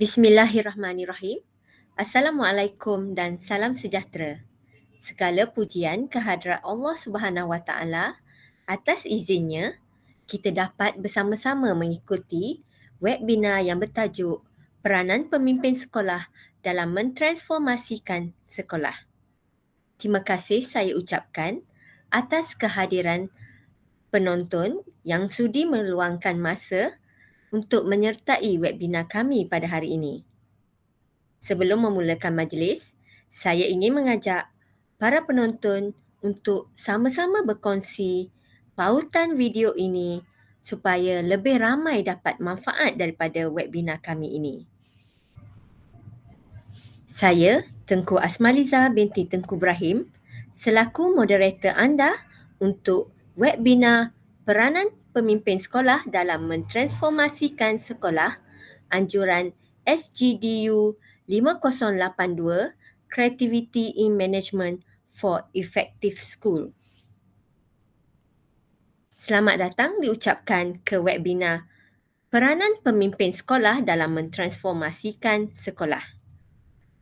Bismillahirrahmanirrahim. Assalamualaikum dan salam sejahtera. Segala pujian kehadrat Allah Subhanahu Wa Taala. Atas izinnya, kita dapat bersama-sama mengikuti webinar yang bertajuk Peranan Pemimpin Sekolah dalam Mentransformasikan Sekolah. Terima kasih saya ucapkan atas kehadiran penonton yang sudi meluangkan masa untuk menyertai webinar kami pada hari ini. Sebelum memulakan majlis, saya ingin mengajak para penonton untuk sama-sama berkongsi pautan video ini supaya lebih ramai dapat manfaat daripada webinar kami ini. Saya, Tengku Asmaliza binti Tengku Ibrahim, selaku moderator anda untuk webinar Peranan Pemimpin Sekolah dalam Mentransformasikan Sekolah, anjuran SGDU 5082, Creativity in Management for Effective School. Selamat datang diucapkan ke webinar Peranan Pemimpin Sekolah dalam Mentransformasikan Sekolah.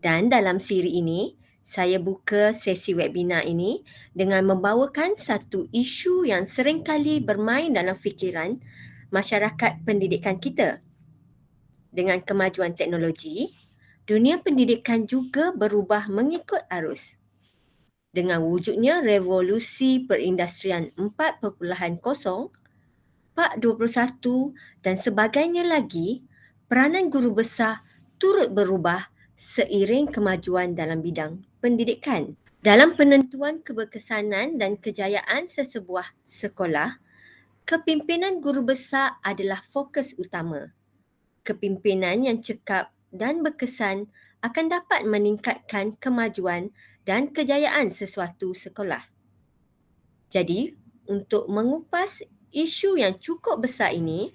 Dan dalam siri ini, saya buka sesi webinar ini dengan membawakan satu isu yang seringkali bermain dalam fikiran masyarakat pendidikan kita. Dengan kemajuan teknologi, dunia pendidikan juga berubah mengikut arus. Dengan wujudnya revolusi perindustrian 4.0, 4.21 dan sebagainya lagi, peranan guru besar turut berubah seiring kemajuan dalam bidang pendidikan. Dalam penentuan keberkesanan dan kejayaan sesebuah sekolah, kepimpinan guru besar adalah fokus utama. Kepimpinan yang cekap dan berkesan akan dapat meningkatkan kemajuan dan kejayaan sesuatu sekolah. Jadi, untuk mengupas isu yang cukup besar ini,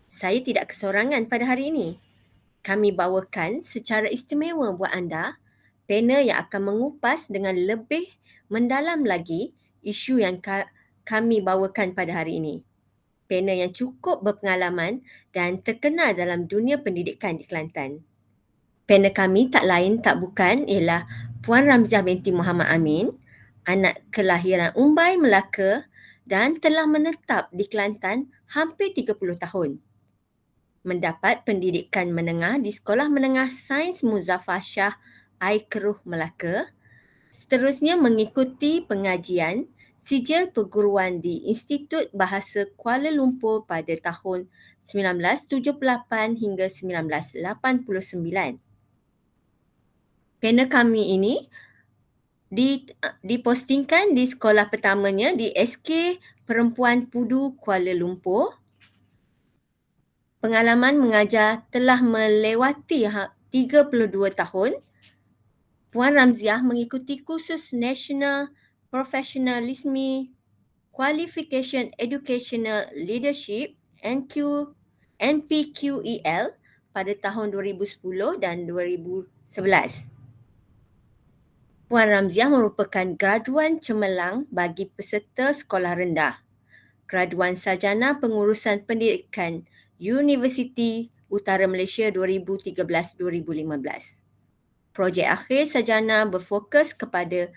saya tidak kesorangan pada hari ini. Kami bawakan secara istimewa buat anda panel yang akan mengupas dengan lebih mendalam lagi isu yang kami bawakan pada hari ini. Panel yang cukup berpengalaman dan terkenal dalam dunia pendidikan di Kelantan. Panel kami tak lain tak bukan ialah Puan Ramziah binti Muhammad Amin, anak kelahiran Umbai, Melaka dan telah menetap di Kelantan hampir 30 tahun. Mendapat pendidikan menengah di Sekolah Menengah Sains Muzaffar Shah Air-Keruh, Melaka. Seterusnya mengikuti pengajian sijil perguruan di Institut Bahasa Kuala Lumpur pada tahun 1978 hingga 1989. Panel kami ini dipostingkan di sekolah pertamanya di SK Perempuan Pudu Kuala Lumpur. Pengalaman mengajar telah melewati 32 tahun. Puan Ramziah mengikuti kursus National Professionalism Qualification Educational Leadership NPQEL pada tahun 2010 dan 2011. Puan Ramziah merupakan graduan cemerlang bagi peserta sekolah rendah, graduan sarjana pengurusan pendidikan Universiti Utara Malaysia 2013-2015. Projek akhir sarjana berfokus kepada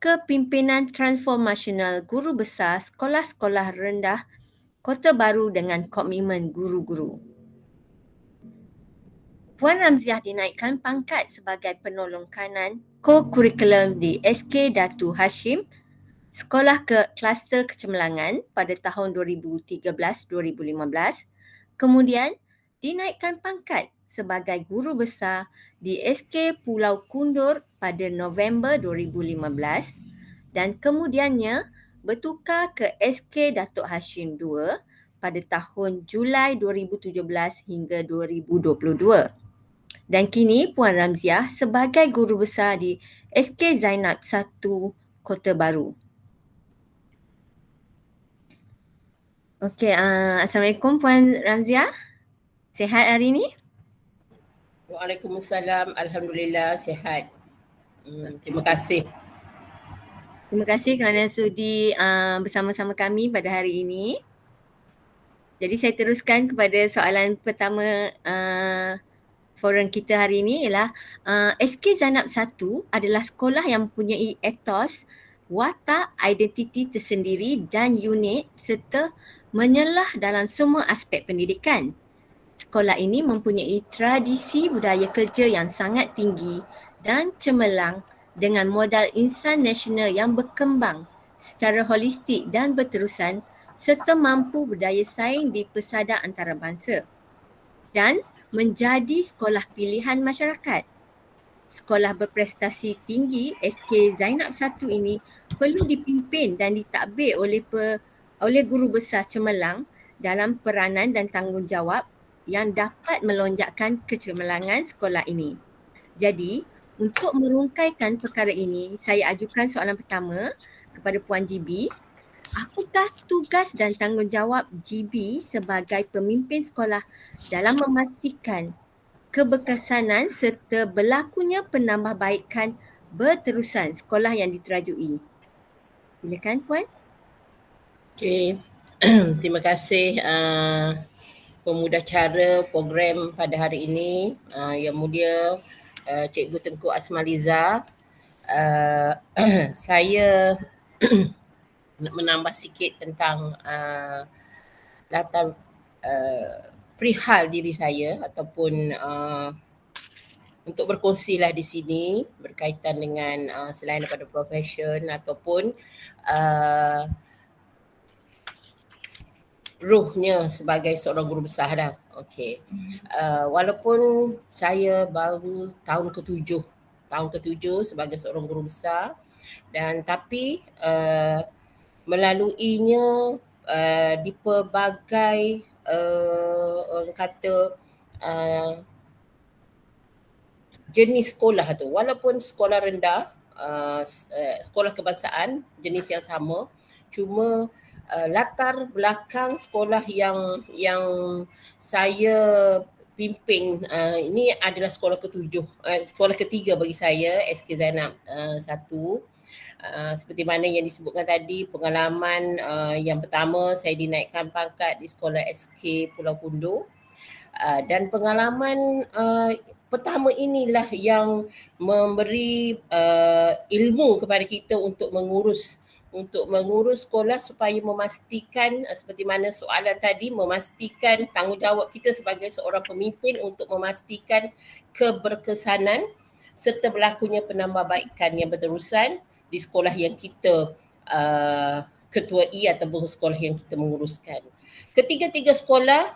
kepimpinan transformasional guru besar sekolah-sekolah rendah Kota Baru dengan komitmen guru-guru. Puan Ramziah dinaikkan pangkat sebagai penolong kanan co-curriculum di SK Datu Hashim, Sekolah Kluster Kecemerlangan pada tahun 2013-2015. Kemudian dinaikkan pangkat sebagai guru besar di SK Pulau Kundur pada November 2015 dan kemudiannya bertukar ke SK Datuk Hashim II pada tahun Julai 2017 hingga 2022. Dan kini Puan Ramziah sebagai guru besar di SK Zainab I Kota Baru. Okey, Assalamualaikum Puan Ramziah. Sihat hari ini? Waalaikumsalam, Alhamdulillah sihat. Terima kasih. Terima kasih kerana sudi bersama-sama kami pada hari ini. Jadi saya teruskan kepada soalan pertama forum kita hari ini ialah SK Zainab 1 adalah sekolah yang mempunyai etos, watak, identiti tersendiri dan unik serta menyelah dalam semua aspek pendidikan. Sekolah ini mempunyai tradisi budaya kerja yang sangat tinggi dan cemerlang dengan modal insan nasional yang berkembang secara holistik dan berterusan serta mampu berdaya saing di pesada antarabangsa dan menjadi sekolah pilihan masyarakat. Sekolah berprestasi tinggi SK Zainab 1 ini perlu dipimpin dan ditadbir oleh guru besar cemerlang dalam peranan dan tanggungjawab yang dapat melonjakkan kecemerlangan sekolah ini. Jadi, untuk merungkaikan perkara ini, saya ajukan soalan pertama kepada Puan GB. Apakah tugas dan tanggungjawab GB sebagai pemimpin sekolah dalam memastikan keberkesanan serta berlakunya penambahbaikan berterusan sekolah yang diterajui? Silakan Puan. Okey. Terima kasih pemudacara program pada hari ini, Yang Mulia Cikgu Tengku Asmaliza. Saya nak menambah sikit tentang latar perihal diri saya ataupun untuk berkongsilah di sini berkaitan dengan selain daripada profession ataupun ruhnya sebagai seorang guru besar dah. Okey. Walaupun saya baru tahun ke-7 sebagai seorang guru besar dan tapi melaluinya di pelbagai orang kata jenis sekolah tu, walaupun sekolah rendah, sekolah kebangsaan jenis yang sama, cuma latar belakang sekolah yang saya pimpin ini adalah sekolah sekolah ketiga bagi saya, SK Zainab 1. Seperti mana yang disebutkan tadi, pengalaman yang pertama saya dinaikkan pangkat di sekolah SK Pulau Kundur. Dan pengalaman pertama inilah yang memberi ilmu kepada kita untuk mengurus sekolah supaya memastikan seperti mana soalan tadi, memastikan tanggungjawab kita sebagai seorang pemimpin untuk memastikan keberkesanan serta berlakunya penambahbaikan yang berterusan di sekolah yang kita ketuai ataupun sekolah yang kita menguruskan. Ketiga-tiga sekolah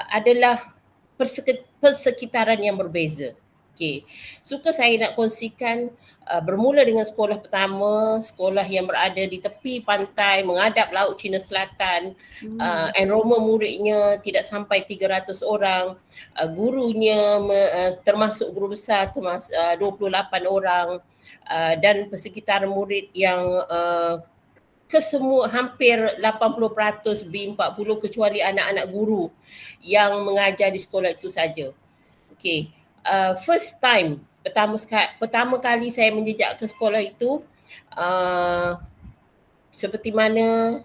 adalah persekitaran yang berbeza. Okey. Suka saya nak kongsikan bermula dengan sekolah pertama, sekolah yang berada di tepi pantai menghadap Laut Cina Selatan. Enrolment muridnya tidak sampai 300 orang. Gurunya termasuk guru besar 28 orang. Dan persekitaran murid yang kesemua hampir 80% B40 kecuali anak-anak guru yang mengajar di sekolah itu saja. Okey. First time, pertama kali saya menjejak ke sekolah itu, seperti mana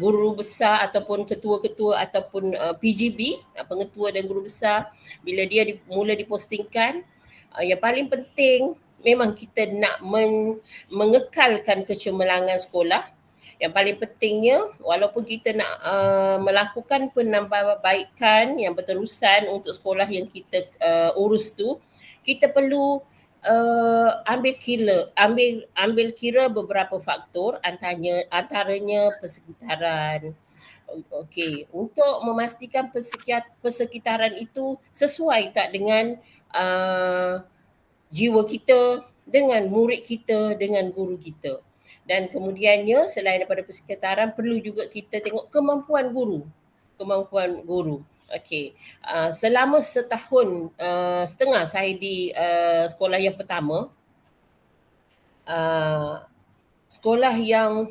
guru besar ataupun ketua-ketua ataupun PGB, pengetua dan guru besar, bila dia mula dipostingkan, yang paling penting memang kita nak mengekalkan kecemerlangan sekolah. Yang paling pentingnya, walaupun kita nak melakukan penambahbaikan yang berterusan untuk sekolah yang kita urus tu, kita perlu ambil kira beberapa faktor, antaranya persekitaran. Okey, untuk memastikan persekitaran itu sesuai tak dengan jiwa kita, dengan murid kita, dengan guru kita. Dan kemudiannya selain daripada persekitaran, perlu juga kita tengok kemampuan guru. Okey. Selama setahun setengah saya di sekolah yang pertama, sekolah yang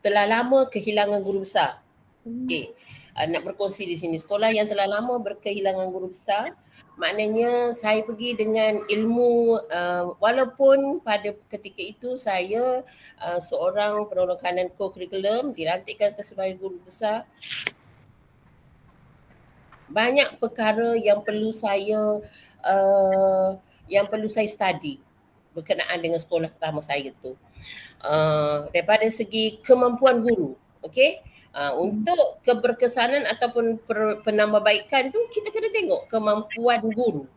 telah lama kehilangan guru besar. Okey. Nak berkongsi di sini, sekolah yang telah lama berkehilangan guru besar, maknanya saya pergi dengan ilmu, walaupun pada ketika itu saya seorang penolong kanan co-curriculum, dilantikkan sebagai guru besar. banyak perkara yang perlu saya study berkenaan dengan sekolah pertama saya tu. Daripada segi kemampuan guru, okey. Untuk keberkesanan ataupun penambahbaikan tu kita kena tengok kemampuan guru.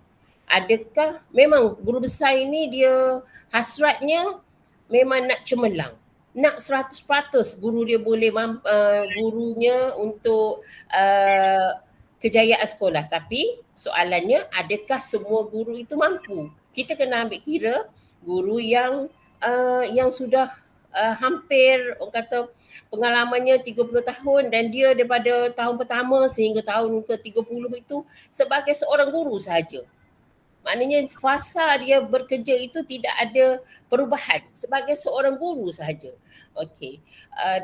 Adakah memang guru besar ini dia hasratnya memang nak cemerlang, nak 100% guru dia boleh gurunya untuk kejayaan sekolah. Tapi soalannya, adakah semua guru itu mampu? Kita kena ambil kira guru yang sudah hampir orang kata pengalamannya 30 tahun dan dia daripada tahun pertama sehingga tahun ke-30 itu sebagai seorang guru sahaja. Maknanya fasa dia bekerja itu tidak ada perubahan sebagai seorang guru sahaja. Okey.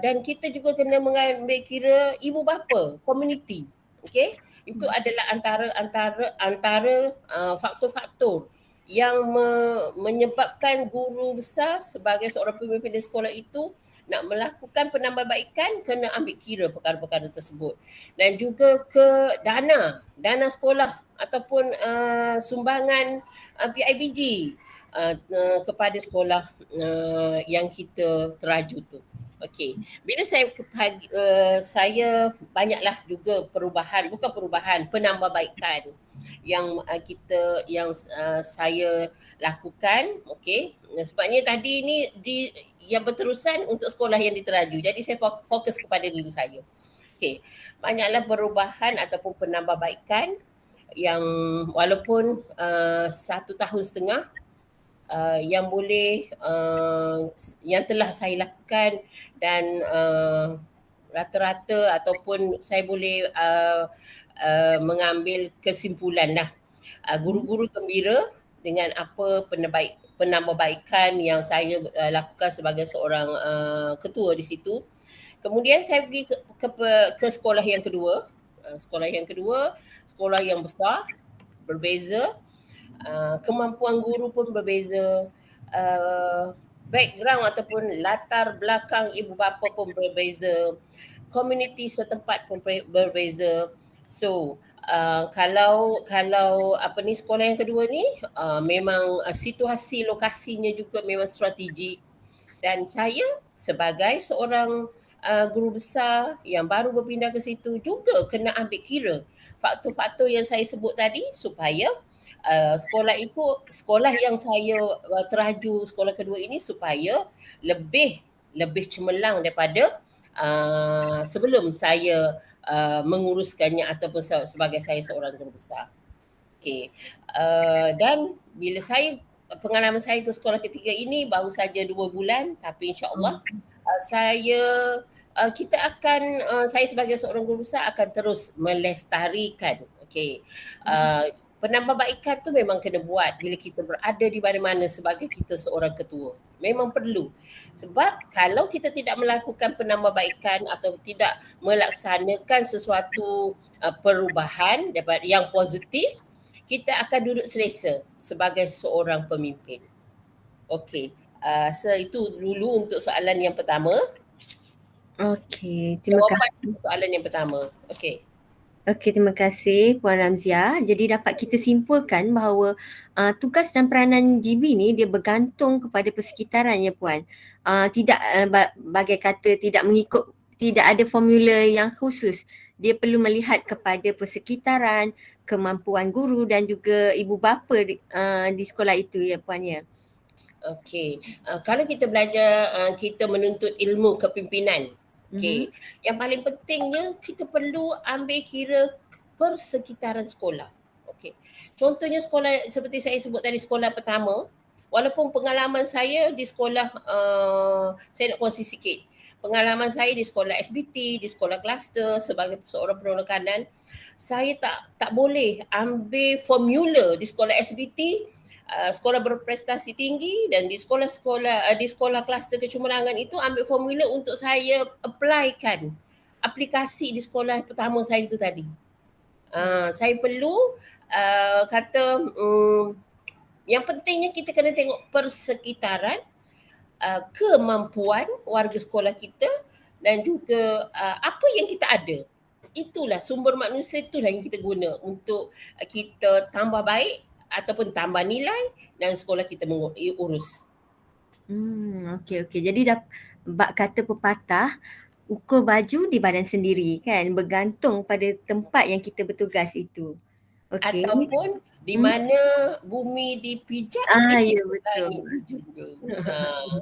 Dan kita juga kena mengambil kira ibu bapa, community. Okey. Itu adalah antara faktor-faktor yang menyebabkan guru besar sebagai seorang pemimpin di sekolah itu nak melakukan penambahbaikan, kena ambil kira perkara-perkara tersebut. Dan juga ke dana sekolah ataupun sumbangan PIBG kepada sekolah yang kita teraju tu. Okey. Bila saya banyaklah juga penambahbaikan yang saya lakukan. Okey. Sebabnya tadi ni yang berterusan untuk sekolah yang diteraju. Jadi saya fokus kepada diri saya. Okey. Banyaklah perubahan ataupun penambahbaikan yang walaupun 1 tahun setengah yang boleh yang telah saya lakukan dan rata-rata ataupun saya boleh mengambil kesimpulan lah. Guru-guru gembira dengan apa penambahbaikan yang saya lakukan sebagai seorang ketua di situ. Kemudian saya pergi ke sekolah yang kedua. Sekolah yang besar, berbeza. Kemampuan guru pun berbeza. Background ataupun latar belakang ibu bapa pun berbeza. Komuniti setempat pun berbeza. So, kalau sekolah yang kedua ni memang situasi lokasinya juga memang strategik, dan saya sebagai seorang guru besar yang baru berpindah ke situ juga kena ambil kira faktor-faktor yang saya sebut tadi supaya sekolah yang saya teraju, sekolah kedua ini, supaya lebih cemerlang daripada sebelum saya menguruskannya ataupun sebagai saya seorang guru besar. Okey. Dan bila pengalaman saya ke sekolah ketiga ini baru saja 2 bulan, tapi insya-Allah saya sebagai seorang guru besar akan terus melestarikan. Okey. Penambahbaikan tu memang kena buat bila kita berada di mana-mana sebagai kita seorang ketua. Memang perlu. Sebab kalau kita tidak melakukan penambahbaikan atau tidak melaksanakan sesuatu perubahan yang positif, kita akan duduk selesa sebagai seorang pemimpin. Okey. So itu dulu untuk soalan yang pertama. Okey, terima kasih. Soalan yang pertama. Okey. Okey, terima kasih Puan Ramziah. Jadi dapat kita simpulkan bahawa tugas dan peranan GB ni dia bergantung kepada persekitaran ya Puan. Tidak bagai kata tidak ada formula yang khusus. Dia perlu melihat kepada persekitaran, kemampuan guru dan juga ibu bapa di sekolah itu ya Puan ya. Okey. Kalau kita belajar, kita menuntut ilmu kepimpinan. Okey. Yang paling pentingnya kita perlu ambil kira persekitaran sekolah. Okey. Contohnya sekolah seperti saya sebut tadi, sekolah pertama, walaupun pengalaman saya di sekolah saya nak kongsi sikit. Pengalaman saya di sekolah SBT, di sekolah kluster sebagai seorang penolong-kanan, saya tak boleh ambil formula di sekolah SBT, sekolah berprestasi tinggi, dan di sekolah kluster kecemerlangan itu ambil formula untuk saya aplikasi di sekolah pertama saya itu tadi. Saya perlu yang pentingnya kita kena tengok persekitaran, kemampuan warga sekolah kita dan juga apa yang kita ada. itulah sumber manusia, itulah yang kita guna untuk kita tambah baik ataupun tambah nilai dan sekolah kita urus. Okey. Jadi bab kata pepatah, ukur baju di badan sendiri kan, bergantung pada tempat yang kita bertugas itu. Okey. Ataupun di Hmm. mana bumi dipijak, di Ya situ betul. langit dijunjung.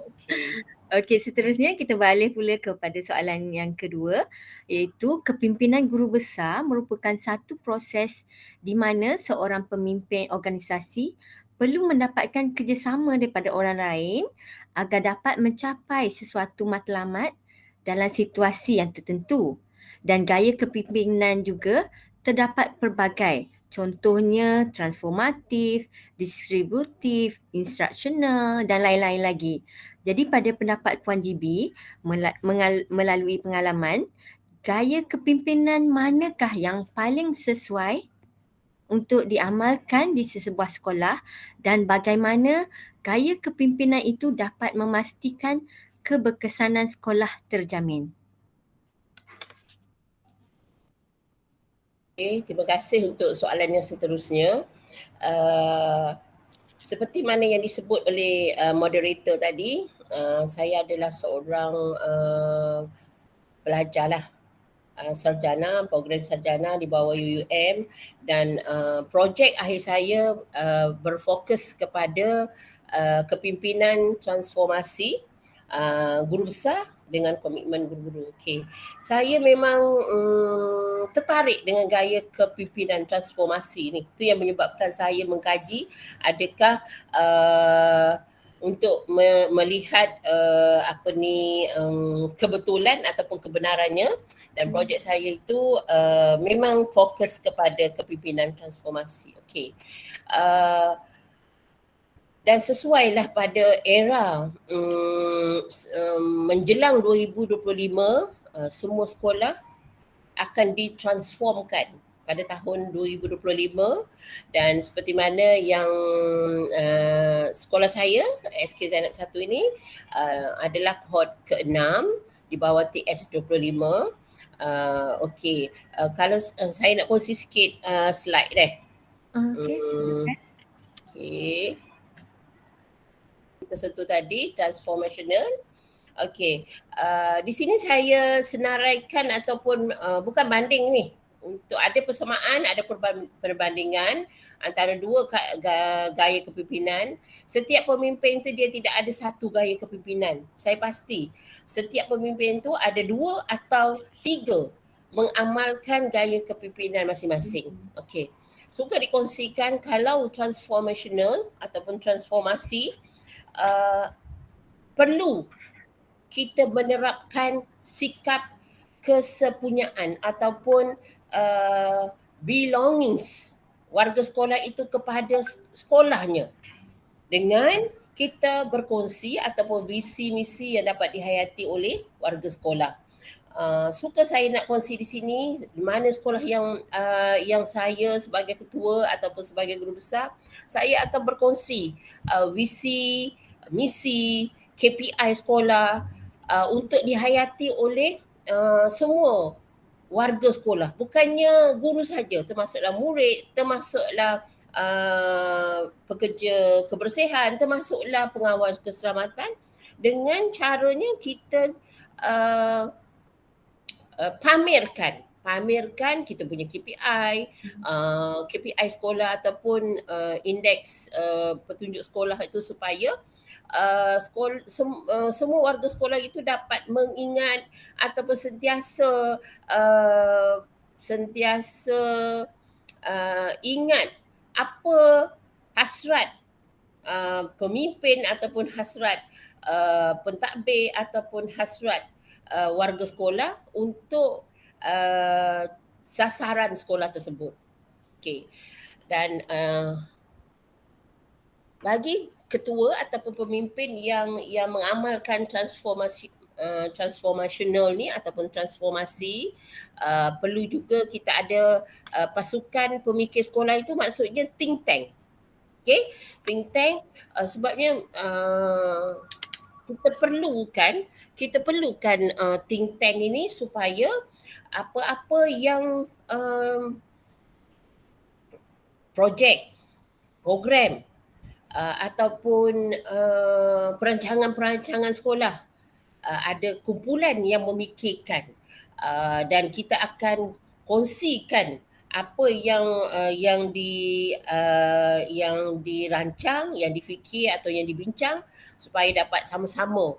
Okey. Okey, seterusnya kita beralih pula kepada soalan yang kedua, iaitu kepimpinan guru besar merupakan satu proses di mana seorang pemimpin organisasi perlu mendapatkan kerjasama daripada orang lain agar dapat mencapai sesuatu matlamat dalam situasi yang tertentu. Dan gaya kepimpinan juga terdapat pelbagai. Contohnya transformatif, distributif, instruksional dan lain-lain lagi. Jadi pada pendapat Puan GB, melalui pengalaman, gaya kepimpinan manakah yang paling sesuai untuk diamalkan di sesebuah sekolah dan bagaimana gaya kepimpinan itu dapat memastikan keberkesanan sekolah terjamin? Okay, terima kasih untuk soalan yang seterusnya. Seperti mana yang disebut oleh moderator tadi, saya adalah seorang pelajar lah, sarjana, program sarjana di bawah UUM, dan projek akhir saya berfokus kepada kepimpinan transformasi guru besar dengan komitmen guru-guru. Okay. Saya memang tertarik dengan gaya kepimpinan transformasi ni. Itu yang menyebabkan saya mengkaji adakah untuk melihat kebetulan ataupun kebenarannya, dan projek saya itu memang fokus kepada kepimpinan transformasi. Okey. Dan sesuailah pada era menjelang 2025, semua sekolah akan ditransformkan pada tahun 2025, dan seperti mana yang sekolah saya SK Zainab 1 ini adalah kohort ke-6 di bawah TS25. Okey, kalau saya nak kongsi sikit slide deh. Okey, silakan. Okey. Kita sentuh tadi transformational. Okey, di sini saya senaraikan ataupun bukan banding ni, untuk ada persamaan, ada perbandingan antara dua gaya kepimpinan. Setiap pemimpin tu dia tidak ada satu gaya kepimpinan. Saya pasti setiap pemimpin tu ada dua atau tiga mengamalkan gaya kepimpinan masing-masing. Okey. Suka dikongsikan kalau transformational ataupun transformasi, perlu kita menerapkan sikap kesepunyaan ataupun belongings warga sekolah itu kepada sekolahnya, dengan kita berkongsi ataupun visi misi yang dapat dihayati oleh warga sekolah. Suka saya nak kongsi di sini di mana sekolah yang saya sebagai ketua ataupun sebagai guru besar, saya akan berkongsi visi, misi, KPI sekolah untuk dihayati oleh semua warga sekolah. Bukannya guru saja, termasuklah murid, termasuklah pekerja kebersihan, termasuklah pengawal keselamatan. Dengan caranya kita pamerkan kita punya KPI, KPI sekolah ataupun indeks petunjuk sekolah itu, supaya semua warga sekolah itu dapat mengingat ataupun sentiasa ingat apa hasrat pemimpin ataupun hasrat pentadbir ataupun hasrat warga sekolah untuk sasaran sekolah tersebut. Okey. Dan bagi ketua ataupun pemimpin yang mengamalkan transformational ni ataupun transformasi, perlu juga kita ada pasukan pemikir sekolah, itu maksudnya think tank. Okey, think tank sebabnya kita perlukan think tank ini supaya apa-apa yang projek, program ataupun perancangan-perancangan sekolah ada kumpulan yang memikirkan dan kita akan kongsikan apa yang dirancang, yang difikir atau yang dibincang supaya dapat sama-sama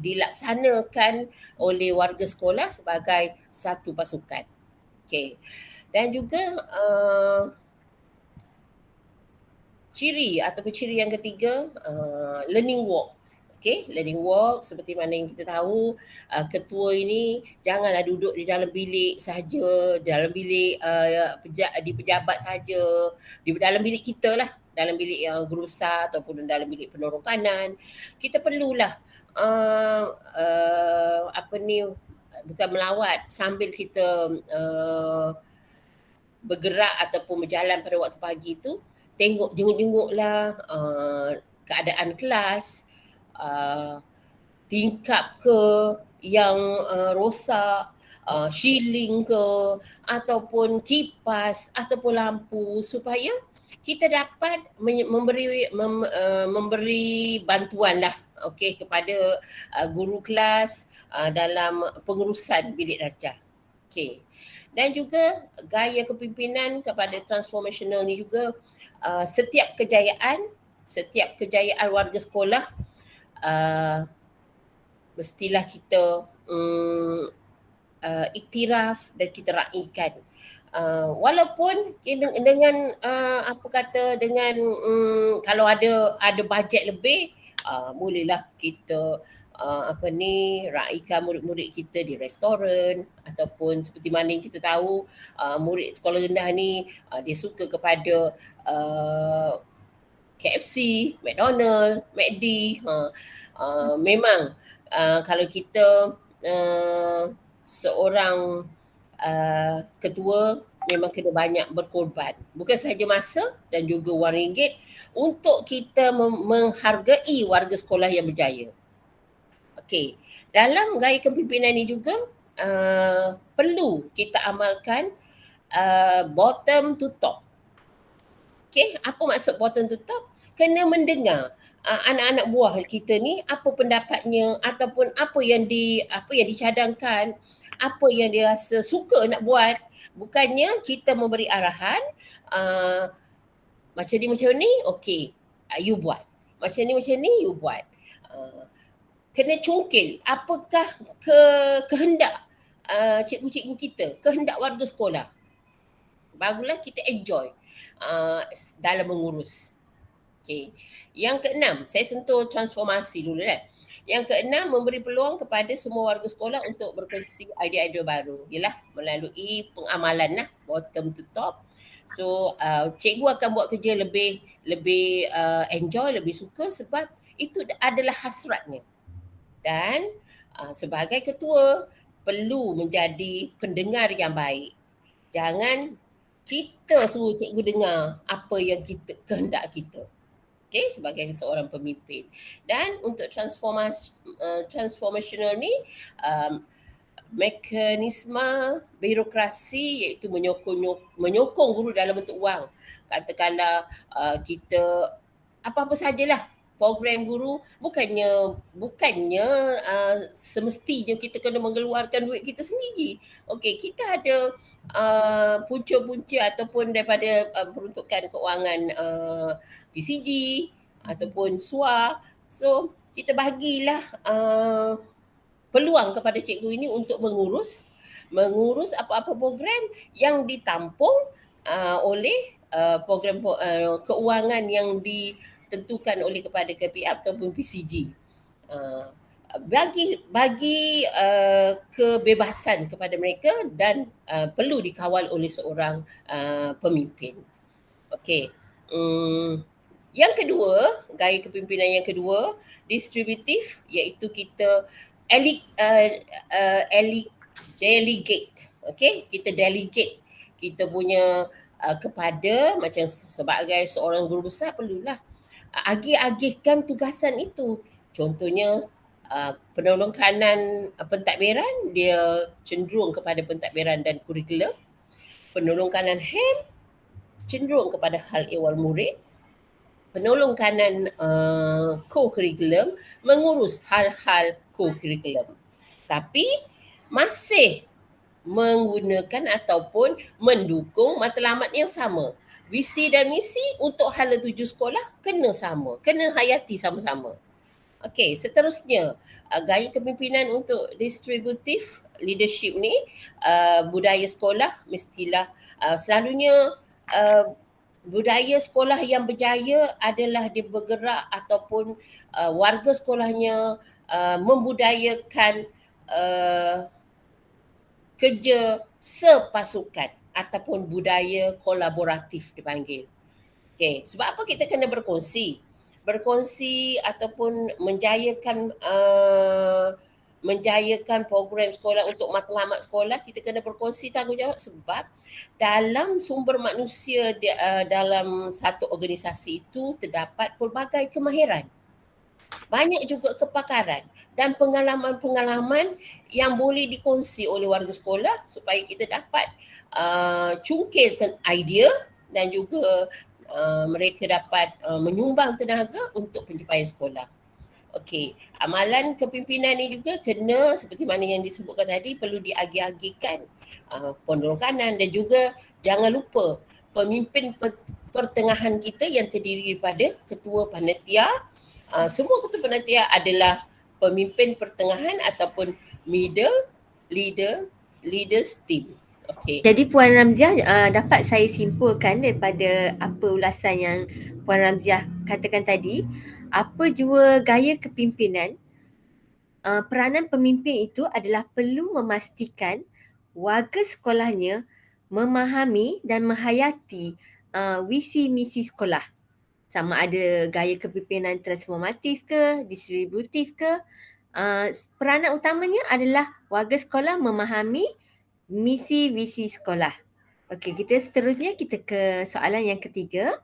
dilaksanakan oleh warga sekolah sebagai satu pasukan. Okey. Dan juga ciri yang ketiga, learning walk. Okey, learning walk seperti mana yang kita tahu, ketua ini janganlah duduk di dalam bilik sahaja, dalam bilik di pejabat sahaja, di dalam bilik kita lah, dalam bilik guru besar ataupun dalam bilik penorong kanan. Kita perlulah bukan melawat sambil kita bergerak ataupun berjalan pada waktu pagi tu, jenguk-jenguklah keadaan kelas, tingkap ke yang rosak, shieling ke ataupun kipas ataupun lampu supaya kita dapat memberi bantuan lah kepada guru kelas dalam pengurusan bilik darjah. Okey. Dan juga gaya kepimpinan kepada transformational ni juga setiap kejayaan warga sekolah mestilah kita iktiraf dan kita raikan. Walaupun dengan kalau ada bajet lebih, bolehlah kita raikan murid-murid kita di restoran ataupun seperti mana yang kita tahu murid sekolah rendah ni dia suka kepada KFC, McDonald, McD. Memang kalau kita seorang ketua memang kena banyak berkorban, bukan sahaja masa dan juga wang ringgit untuk kita menghargai warga sekolah yang berjaya. Okey, dalam gaya kepimpinan ini juga perlu kita amalkan bottom to top. Okey, apa maksud bottom to top? Kena mendengar anak-anak buah kita ni apa pendapatnya ataupun apa yang dicadangkan, apa yang dia rasa suka nak buat. Bukannya kita memberi arahan macam ni, okey, you buat. Macam ni you buat. Kena cungkil apakah kehendak cikgu-cikgu kita, kehendak warga sekolah. Barulah kita enjoy dalam mengurus. Okay. Yang keenam, saya sentuh transformasi dulu kan. Yang keenam, memberi peluang kepada semua warga sekolah untuk berkongsi idea-idea baru. Ialah melalui pengamalan lah, bottom to top. So cikgu akan buat kerja lebih enjoy, lebih suka sebab itu adalah hasratnya. Dan sebagai ketua perlu menjadi pendengar yang baik. Jangan kita suruh cikgu dengar apa yang kehendak kita. Okay, sebagai seorang pemimpin. Dan untuk transformational ni mekanisme birokrasi iaitu menyokong guru dalam bentuk wang. Katakanlah kita apa-apa sajalah program guru, bukannya semestinya kita kena mengeluarkan duit kita sendiri. Okey, kita ada punca-punca ataupun daripada peruntukan keuangan PCG ataupun SWA. So kita bagilah peluang kepada cikgu ini untuk mengurus apa-apa program yang ditampung oleh program keuangan yang ditentukan oleh kepada KPM ataupun PCG. Bagi kebebasan kepada mereka dan perlu dikawal oleh seorang pemimpin. Okey. Yang kedua, gaya kepimpinan yang kedua, distributif, iaitu kita delegate. Okey, kita delegate kita punya kepada macam sebagai seorang guru besar perlulah agih-agihkan tugasan itu. Contohnya penolong kanan pentadbiran dia cenderung kepada pentadbiran dan kurikulum. Penolong kanan HEM cenderung kepada hal ehwal murid. Penolong kanan co-curriculum mengurus hal-hal co-curriculum. Tapi masih menggunakan ataupun mendukung matlamat yang sama. Visi dan misi untuk hala tuju sekolah kena sama, kena hayati sama-sama. Okey, seterusnya gaya kepimpinan untuk distributif leadership ni, budaya sekolah mestilah selalunya budaya sekolah yang berjaya adalah dia bergerak ataupun warga sekolahnya membudayakan kerja sepasukan ataupun budaya kolaboratif dipanggil. Okey, sebab apa kita kena berkongsi? Berkongsi ataupun menjayakan program sekolah untuk matlamat sekolah, kita kena berkongsi tanggungjawab sebab dalam sumber manusia dalam satu organisasi itu terdapat pelbagai kemahiran. Banyak juga kepakaran dan pengalaman-pengalaman yang boleh dikongsi oleh warga sekolah supaya kita dapat cungkilkan idea dan juga mereka dapat menyumbang tenaga untuk pencapaian sekolah. Okey, amalan kepimpinan ni juga kena seperti mana yang disebutkan tadi perlu diagih-agihkan penolong kanan dan juga jangan lupa pemimpin pertengahan kita yang terdiri daripada ketua panitia. Semua ketua panitia adalah pemimpin pertengahan ataupun middle leaders team. Okay. Jadi Puan Ramziah, dapat saya simpulkan daripada apa ulasan yang Puan Ramziah katakan tadi, apa jua gaya kepimpinan, peranan pemimpin itu adalah perlu memastikan warga sekolahnya memahami dan menghayati visi misi sekolah. Sama ada gaya kepimpinan transformatif ke, distributif ke, peranan utamanya adalah warga sekolah memahami misi visi sekolah. Okey, seterusnya kita ke soalan yang ketiga,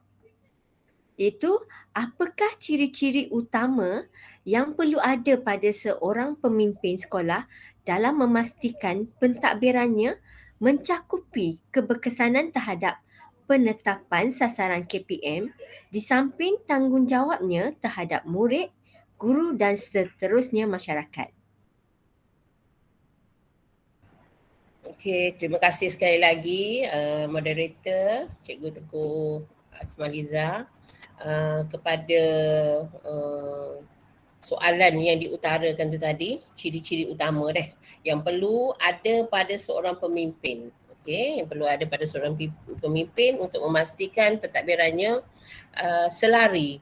iaitu apakah ciri-ciri utama yang perlu ada pada seorang pemimpin sekolah dalam memastikan pentadbirannya mencakupi keberkesanan terhadap penetapan sasaran KPM di samping tanggungjawabnya terhadap murid, guru dan seterusnya masyarakat. Okey, terima kasih sekali lagi moderator Cikgu Teguh Asmaliza kepada soalan yang diutarakan tu tadi, ciri-ciri utama yang perlu ada pada seorang pemimpin. Okey, yang perlu ada pada seorang pemimpin untuk memastikan pentadbirannya selari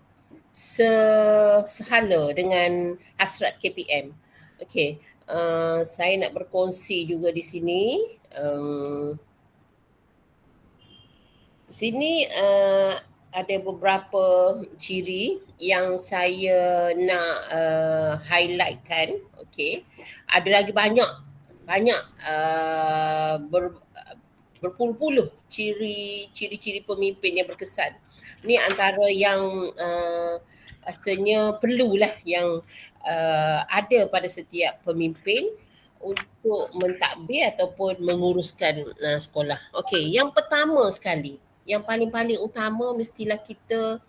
sehala dengan hasrat KPM. Okey, saya nak berkongsi juga di sini. Di sini ada beberapa ciri yang saya nak highlightkan. Okey, ada lagi banyak berpuluh-puluh ciri-ciri pemimpin yang berkesan. Ni antara yang rasanya perlulah yang ada pada setiap pemimpin untuk mentadbir ataupun menguruskan sekolah. Okey, yang pertama sekali, yang paling utama mestilah kita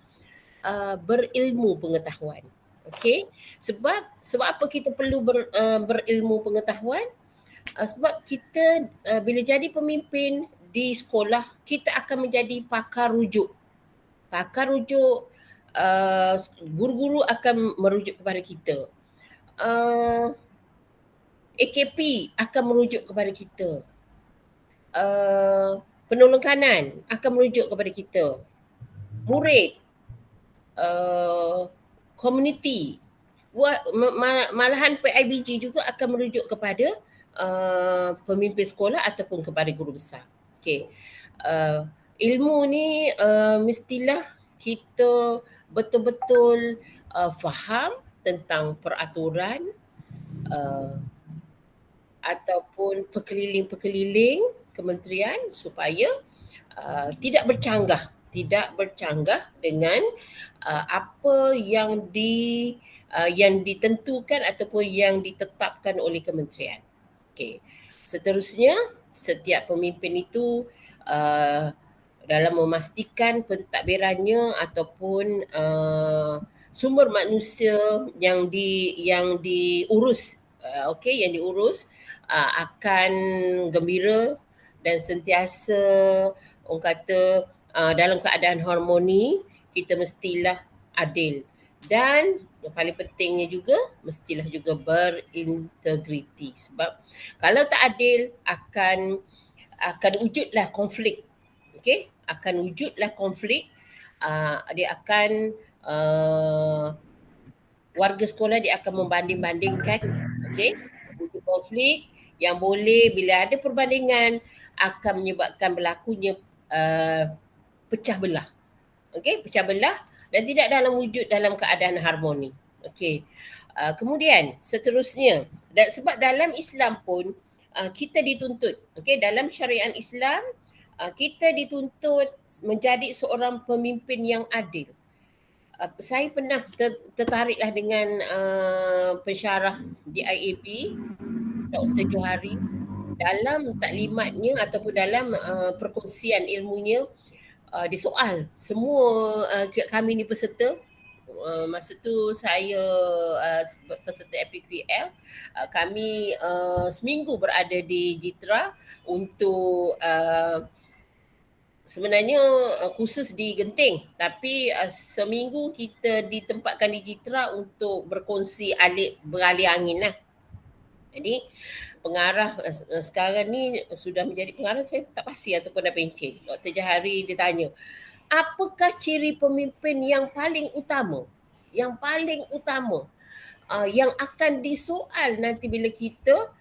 berilmu pengetahuan. Okey, sebab apa kita perlu berilmu pengetahuan? Sebab kita bila jadi pemimpin di sekolah, kita akan menjadi pakar rujuk. Pakar rujuk, guru-guru akan merujuk kepada kita. AKP akan merujuk kepada kita. Penolong kanan akan merujuk kepada kita. Murid, community, malahan PIBG juga akan merujuk kepada pemimpin sekolah ataupun kepada guru besar. Okey. Ilmu ni mestilah kita betul-betul faham tentang peraturan ataupun pekeliling-pekeliling kementerian supaya tidak bercanggah dengan apa yang yang ditentukan ataupun yang ditetapkan oleh kementerian. Okey. Seterusnya, setiap pemimpin itu dalam memastikan pentadbirannya ataupun sumber manusia yang diurus, yang diurus akan gembira dan sentiasa orang kata dalam keadaan harmoni. Kita mestilah adil, dan yang paling pentingnya juga mestilah juga berintegriti, sebab kalau tak adil akan wujudlah konflik. Okey, akan wujudlah konflik. Dia akan warga sekolah dia akan membanding-bandingkan. Okey, wujud konflik yang boleh bila ada perbandingan akan menyebabkan berlakunya pecah belah. Okey, pecah belah dan tidak dalam keadaan harmoni. Okey. Kemudian seterusnya, sebab dalam Islam pun kita dituntut, okey, dalam syariat Islam kita dituntut menjadi seorang pemimpin yang adil. Saya pernah tertariklah dengan pensyarah di IAB, Dr. Johari, dalam taklimatnya ataupun dalam perkongsian ilmunya. Disoal semua kami ni peserta. Masa tu saya peserta FPQL, kami seminggu berada di Jitra untuk sebenarnya khusus di Genting, tapi seminggu kita ditempatkan di Jitra untuk berkongsi beralih angin lah. Jadi pengarah sekarang ni sudah menjadi pengarah, saya tak pasti ataupun dah pencen. Dr. Johari dia tanya, apakah ciri pemimpin yang paling utama? Yang paling utama yang akan disoal nanti bila kita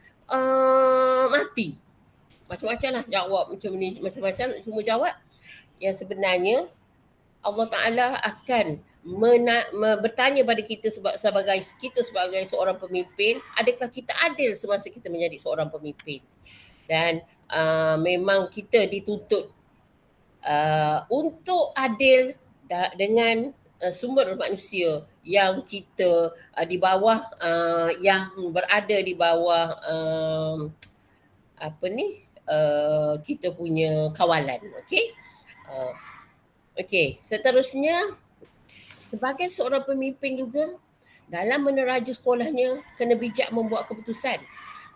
mati. Macam-macam lah jawab macam ni, macam-macam semua jawab. Yang sebenarnya Allah Ta'ala akan bertanya pada kita sebagai seorang pemimpin, adakah kita adil semasa kita menjadi seorang pemimpin? Dan memang kita dituntut untuk adil dengan sumber manusia yang kita di bawah yang berada di bawah kita punya kawalan. Okey. Okey, seterusnya sebagai seorang pemimpin juga dalam meneraju sekolahnya kena bijak membuat keputusan.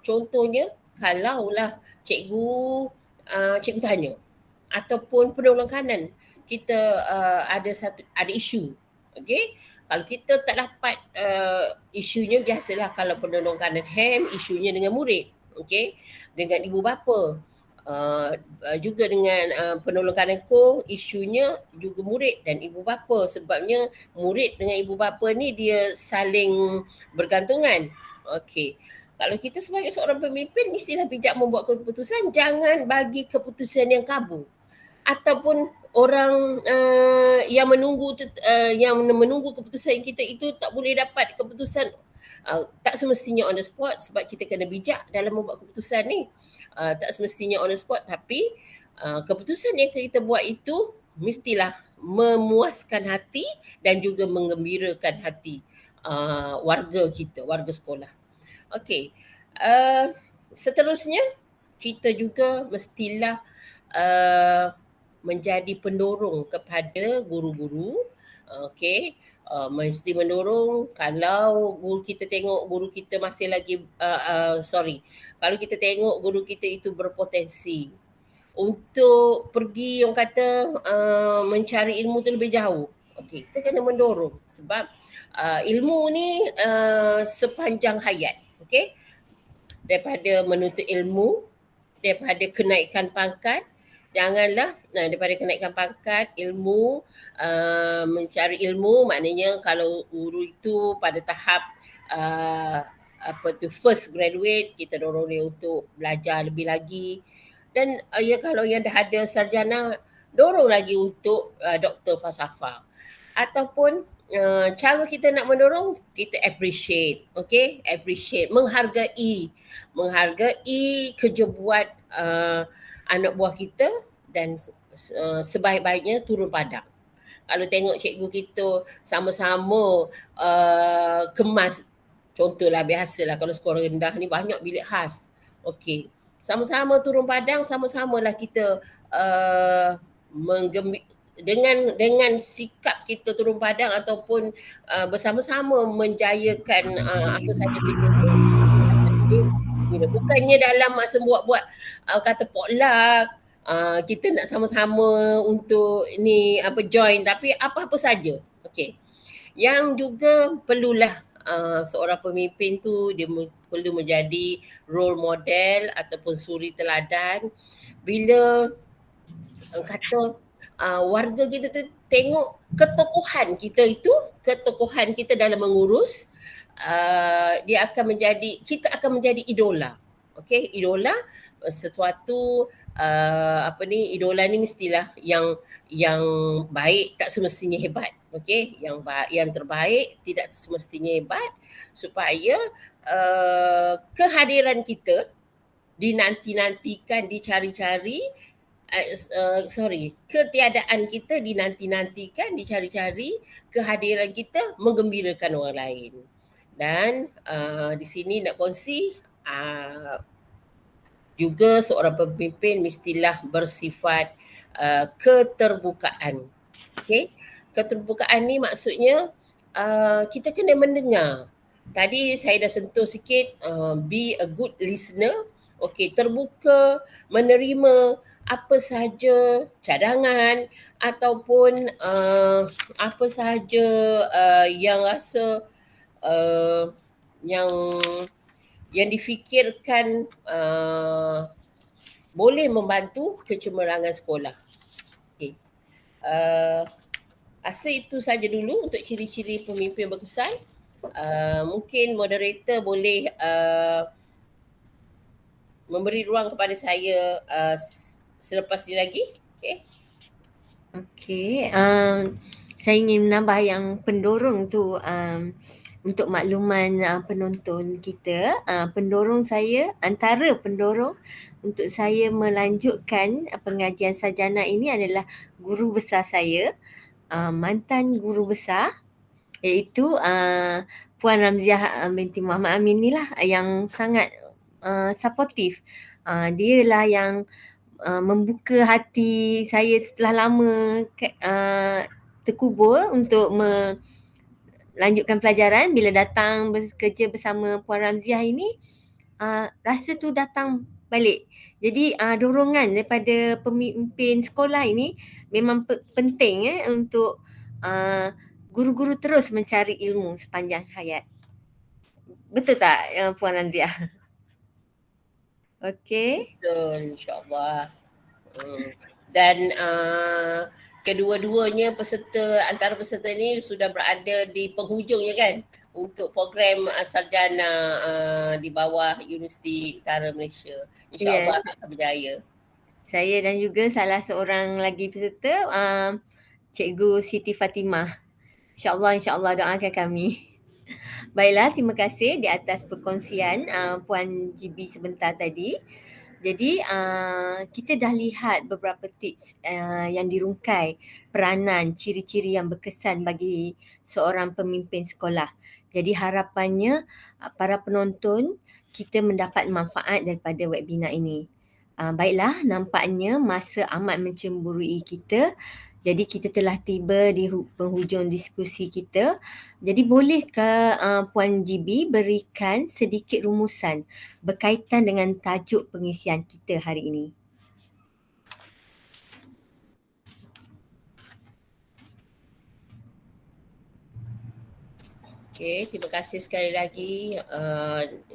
Contohnya kalaulah cikgu tanya ataupun penolong kanan kita ada isu. Okey, kalau kita tak dapat isunya, biasalah kalau penolong kanan isunya dengan murid, okey, dengan ibu bapa. Juga dengan penolong kanan isunya juga murid dan ibu bapa, sebabnya murid dengan ibu bapa ni dia saling bergantungan. Okey, kalau kita sebagai seorang pemimpin mestilah bijak membuat keputusan, jangan bagi keputusan yang kabur ataupun orang yang menunggu keputusan kita itu tak boleh dapat keputusan. Tak semestinya on the spot, sebab kita kena bijak dalam membuat keputusan ni. Tak semestinya on the spot, tapi keputusan yang kita buat itu mestilah memuaskan hati dan juga menggembirakan hati warga kita, warga sekolah. Okey, seterusnya kita juga mestilah menjadi pendorong kepada guru-guru. Okey, mesti mendorong. Kalau guru kita tengok guru kita masih lagi kalau kita tengok guru kita itu berpotensi untuk pergi, orang kata mencari ilmu tu lebih jauh, okey, kita kena mendorong, sebab ilmu ni sepanjang hayat. Okey, daripada menuntut ilmu, daripada kenaikan pangkat, janganlah daripada kenaikan pangkat, ilmu, mencari ilmu, maknanya kalau guru itu pada tahap first graduate, kita dorong dia untuk belajar lebih lagi. Dan kalau yang dah ada sarjana, dorong lagi untuk doktor falsafah. Ataupun cara kita nak mendorong, kita appreciate, okey, appreciate, menghargai kerja buat anak buah kita, dan sebaik-baiknya turun padang. Kalau tengok cikgu kita sama-sama kemas, contohlah biasalah kalau sekolah rendah ni banyak bilik khas. Okey. Sama-sama turun padang, sama-samalah kita dengan sikap kita turun padang ataupun bersama-sama menjayakan apa saja kerja tu, bukannya dalam masa buat-buat kata potluck, kita nak sama-sama untuk ni apa join, tapi apa-apa saja. Okey. Yang juga perlulah seorang pemimpin tu dia perlu menjadi role model ataupun suri teladan bila kata warga kita tu tengok ketokohan kita dalam mengurus, kita akan menjadi idola. Okey, idola sesuatu idola ni mestilah yang baik tak semestinya hebat. Okey, yang terbaik tidak semestinya hebat, supaya kehadiran kita dinanti-nantikan, dicari-cari, ketiadaan kita dinanti-nantikan, dicari-cari, kehadiran kita menggembirakan orang lain. Dan di sini nak kongsi juga seorang pemimpin mestilah bersifat keterbukaan. Okey, keterbukaan ni maksudnya kita kena mendengar. Tadi saya dah sentuh sikit, be a good listener. Okey, terbuka menerima apa sahaja cadangan ataupun apa sahaja yang rasa yang difikirkan boleh membantu kecemerlangan sekolah. Okay. Rasa itu saja dulu untuk ciri-ciri pemimpin berkesan. Mungkin moderator boleh memberi ruang kepada saya selepas ini lagi. Okey, saya ingin menambah yang pendorong tu untuk makluman penonton kita. Pendorong saya, antara pendorong untuk saya melanjutkan pengajian sarjana ini adalah guru besar saya, mantan guru besar, iaitu Puan Ramziah binti Muhammad Amin ni lah yang sangat supportive. Dia lah yang membuka hati saya setelah lama terkubur untuk melanjutkan pelajaran. Bila datang bekerja bersama Puan Ramziah ini, rasa tu datang balik. Jadi dorongan daripada pemimpin sekolah ini memang penting untuk guru-guru terus mencari ilmu sepanjang hayat. Betul tak Puan Ramziah? Okey. Betul, insyaAllah. Dan kedua-duanya antara peserta ni sudah berada di penghujungnya kan untuk program sarjana di bawah Universiti Utara Malaysia. InsyaAllah akan berjaya. Saya dan juga salah seorang lagi peserta, Cikgu Siti Fatimah. InsyaAllah doakan kami. Baiklah, terima kasih di atas perkongsian Puan GB sebentar tadi. Jadi kita dah lihat beberapa tips yang dirungkai peranan, ciri-ciri yang berkesan bagi seorang pemimpin sekolah. Jadi harapannya para penonton kita mendapat manfaat daripada webinar ini. Baiklah, nampaknya masa amat mencemburui kita. Jadi kita telah tiba di penghujung diskusi kita. Jadi bolehkah Puan GB berikan sedikit rumusan berkaitan dengan tajuk pengisian kita hari ini? Okey, terima kasih sekali lagi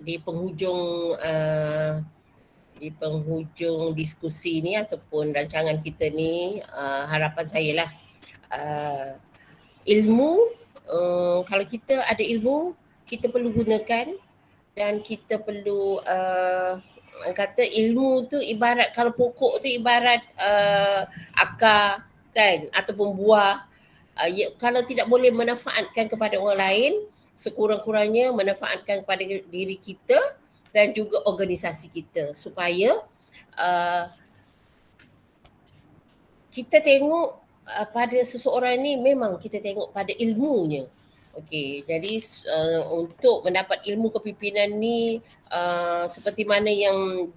di penghujung diskusi ni ataupun rancangan kita ni, harapan saya lah ilmu, kalau kita ada ilmu kita perlu gunakan, dan kita perlu kata ilmu tu ibarat, kalau pokok tu ibarat akar kan ataupun buah, kalau tidak boleh manfaatkan kepada orang lain, sekurang-kurangnya manfaatkan kepada diri kita dan juga organisasi kita, supaya kita tengok pada seseorang ni memang kita tengok pada ilmunya. Okey, jadi untuk mendapat ilmu kepimpinan ni seperti mana yang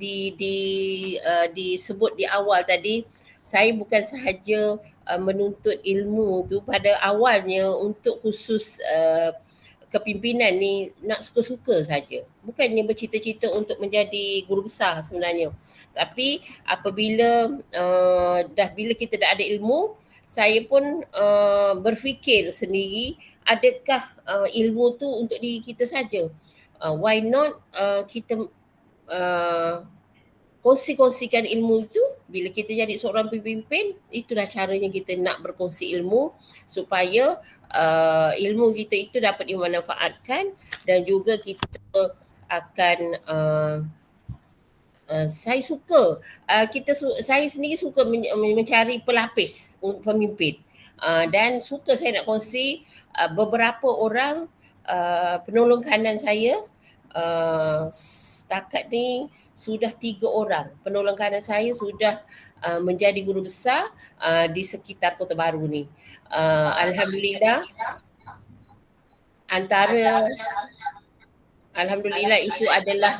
disebut di awal tadi, saya bukan sahaja menuntut ilmu tu pada awalnya untuk khusus kepimpinan ni nak suka-suka saja. Bukannya bercita-cita untuk menjadi guru besar sebenarnya. Tapi apabila bila kita dah ada ilmu, saya pun berfikir sendiri, adakah ilmu tu untuk diri kita saja? Why not kita kongsi-kongsikan ilmu itu bila kita jadi seorang pemimpin. Itulah caranya kita nak berkongsi ilmu supaya ilmu kita itu dapat dimanfaatkan, dan juga kita akan saya suka saya sendiri suka mencari pelapis pemimpin, dan suka saya nak kongsi beberapa orang penolong kanan saya. Setakat ni sudah 3 orang penolong kanan saya sudah menjadi guru besar di sekitar Kota Baru ni. Alhamdulillah, Alhamdulillah itu adalah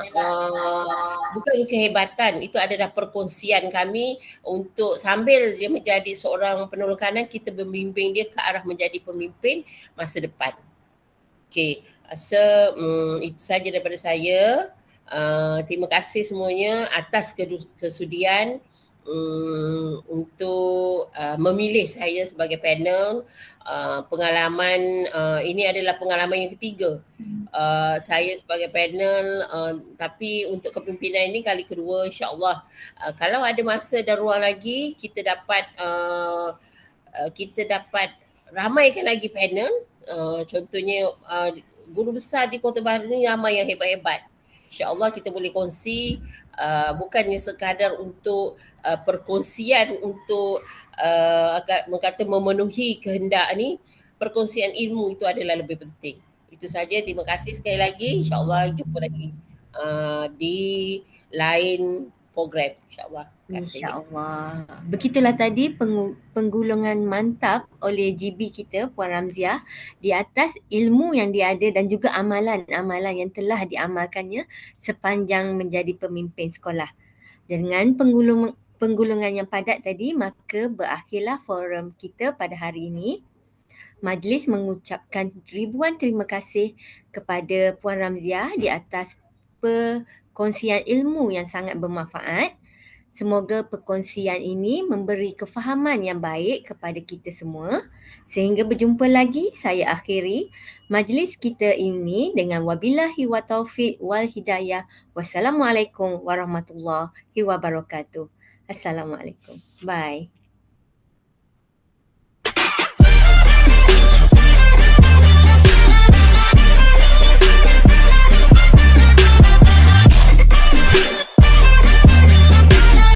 bukan kehebatan, itu adalah perkongsian kami untuk sambil dia menjadi seorang penolong kanan, kita membimbing dia ke arah menjadi pemimpin masa depan. Okey, itu saja daripada saya. Terima kasih semuanya atas kesudian untuk memilih saya sebagai panel. Pengalaman ini adalah pengalaman yang ketiga saya sebagai panel, tapi untuk kepimpinan ini kali kedua, insyaAllah. Kalau ada masa dan ruang lagi, kita dapat ramaikan lagi panel. Contohnya guru besar di Kota Baru ni ramai yang hebat-hebat. InsyaAllah kita boleh kongsi, bukannya sekadar untuk perkongsian untuk kata memenuhi kehendak ni. Perkongsian ilmu itu adalah lebih penting. Itu saja, terima kasih sekali lagi. InsyaAllah jumpa lagi di lain program, insyaAllah. InsyaAllah. Begitulah tadi penggulungan mantap oleh GB kita, Puan Ramziah, di atas ilmu yang dia ada dan juga amalan-amalan yang telah diamalkannya sepanjang menjadi pemimpin sekolah. Dengan penggulungan yang padat tadi, maka berakhirlah forum kita pada hari ini. Majlis mengucapkan ribuan terima kasih kepada Puan Ramziah di atas perkongsian ilmu yang sangat bermanfaat. Semoga perkongsian ini memberi kefahaman yang baik kepada kita semua. Sehingga berjumpa lagi, saya akhiri majlis kita ini dengan wabillahi wa taufiq wal hidayah. Wassalamualaikum warahmatullahi wabarakatuh. Assalamualaikum. Bye.